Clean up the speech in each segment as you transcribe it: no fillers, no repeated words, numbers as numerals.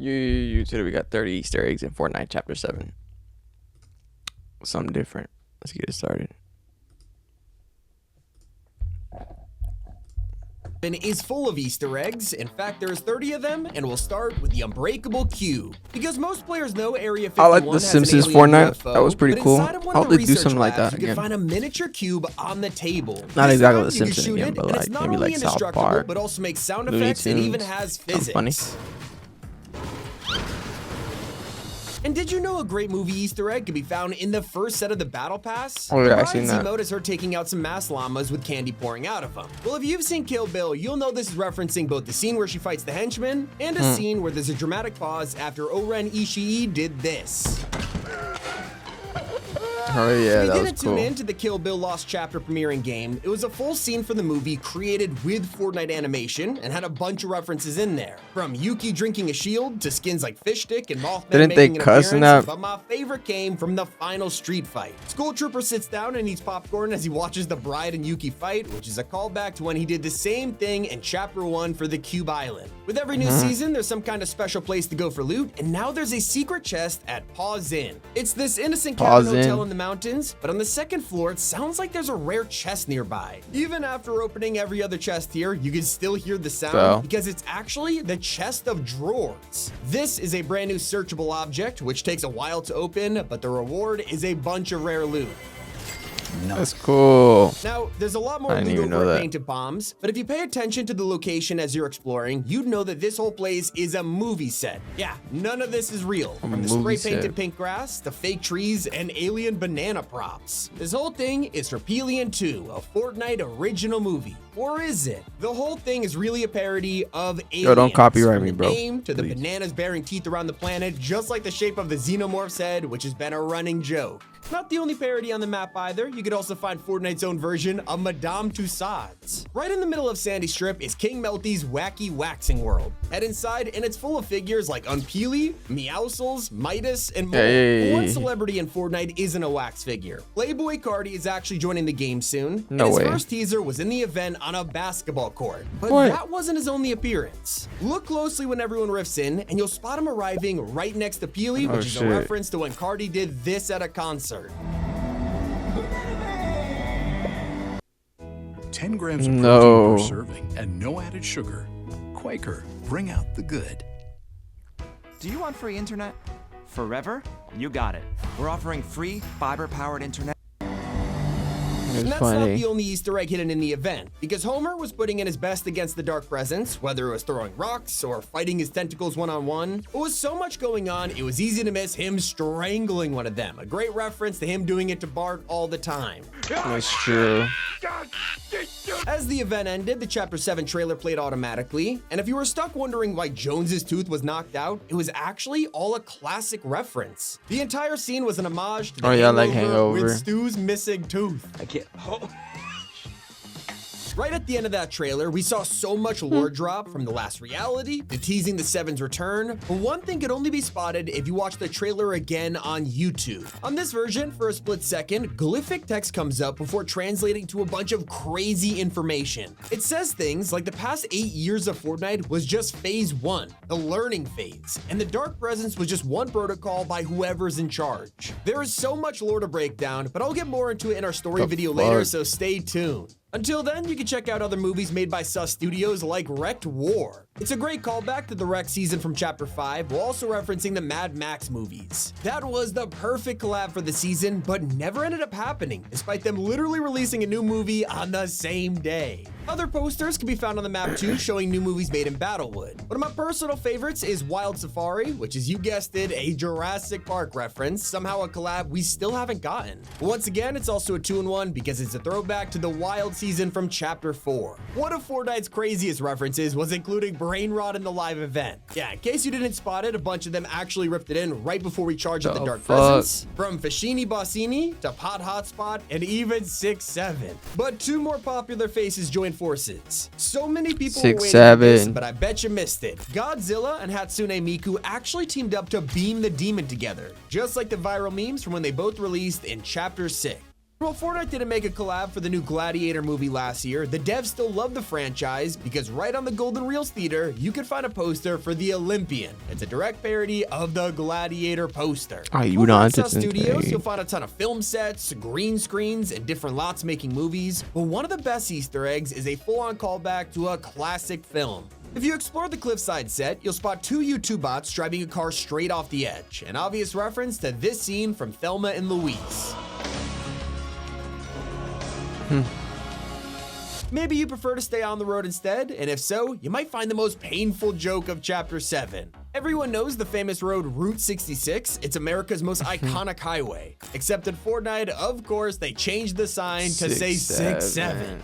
Today we got 30 Easter eggs in Fortnite Chapter 7. Something different. Let's get it started. Is full of Easter eggs. In fact, there's 30 of them, and we'll start with the Unbreakable Cube. Because most players know Area 51 I like the has Simpsons an alien Fortnite. UFO, That was pretty but cool. inside of one I of hope the they do research something like labs, that you can again. find a miniature cube on the table. Not This exactly time, the you can Simpsons shoot again, it, but and like it's not maybe only like South indestructible, Park, but also makes sound Looney effects and even Tunes. has Sounds funny. physics. And did you know a great movie Easter egg can be found in the first set of the Battle Pass? Oh yeah, I The seen Bride's that. emote is her taking out some mass llamas with candy pouring out of them. Well, if you've seen Kill Bill, you'll know this is referencing both the scene where she fights the henchman and a scene where there's a dramatic pause after Oren Ishii did this. Oh yeah, We that was didn't tune cool. in to the Kill Bill Lost Chapter premiering game. It was a full scene for the movie created with Fortnite animation and had a bunch of references in there. From Yuki drinking a shield to skins like Fish Stick and Mothman Didn't they making an cuss in appearance, that? but my favorite came from the final street fight. School Trooper sits down and eats popcorn as he watches the Bride and Yuki fight, which is a callback to when he did the same thing in Chapter 1 for the Cube Island. With every new season, there's some kind of special place to go for loot, and now there's a secret chest at Paws Inn. It's this innocent cabin Paws Inn. hotel in the mountains, but on the second floor, it sounds like there's a rare chest nearby. Even after opening every other chest here, you can still hear the sound So? because it's actually the chest of drawers. This is a brand new searchable object, which takes a while to open, but the reward is a bunch of rare loot. That's cool. Now, there's a lot more I didn't loot even over know at that. Painted Bombs, but if you pay attention to the location as you're exploring, you'd know that this whole place is a movie set. Yeah, none of this is real. From the movie spray-painted set. pink grass, to fake trees, and alien banana props. This whole thing is Herpelion 2, a Fortnite original movie. Or is it? The whole thing is really a parody of Aliens. don't copyright from me, the bro. name to the Please. bananas bearing teeth around the planet, just like the shape of the Xenomorph's head, which has been a running joke. Not the only parody on the map either. You could also find Fortnite's own version of Madame Tussauds. Right in the middle of Sandy Strip is King Melty's wacky waxing world. Head inside and it's full of figures like Unpeely, Meowscles, Midas, and more. Hey. One celebrity in Fortnite isn't a wax figure. Playboy Cardi is actually joining the game soon. No and his way. first teaser was in the event on a basketball court. But What? that wasn't his only appearance. Look closely when everyone riffs in and you'll spot him arriving right next to Peely, Oh, which is shit. a reference to when Cardi did this at a concert. 10 grams of No. protein per serving and no added sugar. Quaker, bring out the good. Do you want free internet? Forever? You got it. We're offering free fiber-powered internet. And It's that's not funny. the only Easter egg hidden in the event, because Homer was putting in his best against the Dark Presence, whether it was throwing rocks or fighting his tentacles one-on-one. But with so much going on, it was easy to miss him strangling one of them, a great reference to him doing it to Bart all the time. That's true. As the event ended, the Chapter 7 trailer played automatically, and if you were stuck wondering why Jones's tooth was knocked out, it was actually all a classic reference. The entire scene was an homage to the Oh, yeah, like Hangover. with Stu's missing tooth. I can't. Right at the end of that trailer, we saw so much lore drop from the last reality to teasing the Seven's return, but one thing could only be spotted if you watch the trailer again on YouTube. On this version, for a split second, glyphic text comes up before translating to a bunch of crazy information. It says things like the past 8 years of Fortnite was just phase 1, the learning phase, and the Dark Presence was just one protocol by whoever's in charge. There is so much lore to break down, but I'll get more into it in our story The video later, fuck? so stay tuned. Until then, you can check out other movies made by Sus Studios like Wrecked War. It's a great callback to the Wreck season from Chapter 5, while also referencing the Mad Max movies. That was the perfect collab for the season, but never ended up happening, despite them literally releasing a new movie on the same day. Other posters can be found on the map too, showing new movies made in Battlewood. One of my personal favorites is Wild Safari, which is, you guessed it, a Jurassic Park reference, somehow a collab we still haven't gotten. But once again, it's also a 2-in-1 because it's a throwback to the Wild season from Chapter 4. One of Fortnite's craziest references was including Brain Rot in the live event. Yeah, in case you didn't spot it, a bunch of them actually ripped it in right before we charged up the The Dark fuck? Presence. From Fashini Bossini to Pot Hotspot and even 6-7. But two more popular faces joined forces. So many people were waiting for this, 6-7. but I bet you missed it. Godzilla and Hatsune Miku actually teamed up to beam the demon together, just like the viral memes from when they both released in Chapter 6. While Fortnite didn't make a collab for the new Gladiator movie last year, the devs still love the franchise because right on the Golden Reels Theater, you can find a poster for the Olympian. It's a direct parody of the Gladiator poster. Over at Sus Studios, you'll find a ton of film sets, green screens, and different lots making movies, but one of the best Easter eggs is a full-on callback to a classic film. If you explore the cliffside set, you'll spot two U2 bots driving a car straight off the edge, an obvious reference to this scene from Thelma and Louise. Maybe you prefer to stay on the road instead, and if so, you might find the most painful joke of Chapter 7. Everyone knows the famous road Route 66. It's America's most iconic highway. Except in Fortnite, of course, they changed the sign to say 67.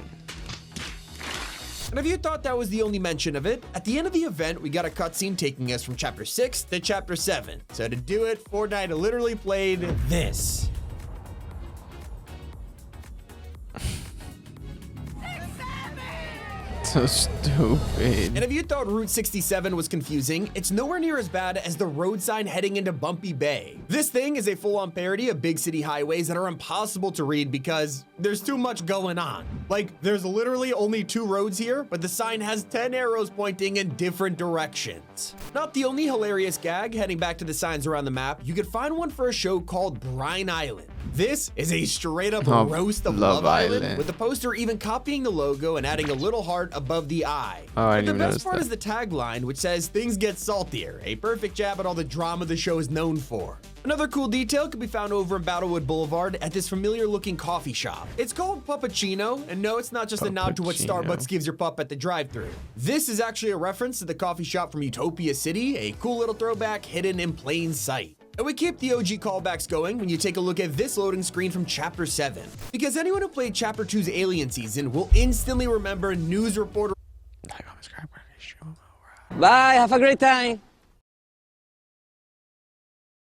And if you thought that was the only mention of it, at the end of the event, we got a cutscene taking us from Chapter 6 to Chapter 7. So to do it, Fortnite literally played this. So stupid. And if you thought Route 67 was confusing, it's nowhere near as bad as the road sign heading into Bumpy Bay. This thing is a full-on parody of big city highways that are impossible to read because there's too much going on. Like, there's literally only 2 roads here, but the sign has 10 arrows pointing in different directions. Not the only hilarious gag, heading back to the signs around the map, you could find one for a show called Brine Island. This is a straight-up roast of Love Island, with the poster even copying the logo and adding a little heart above the eye. I But the best part that. is the tagline, which says, "Things get saltier," a perfect jab at all the drama the show is known for. Another cool detail can be found over in Battlewood Boulevard at this familiar-looking coffee shop. It's called Puppuccino, and no, it's not just a nod to what Starbucks gives your pup at the drive-thru. This is actually a reference to the coffee shop from Utopia City, a cool little throwback hidden in plain sight. And we keep the OG callbacks going when you take a look at this loading screen from Chapter 7. Because anyone who played Chapter 2's Alien Season will instantly remember news reporter Bye, have a great time.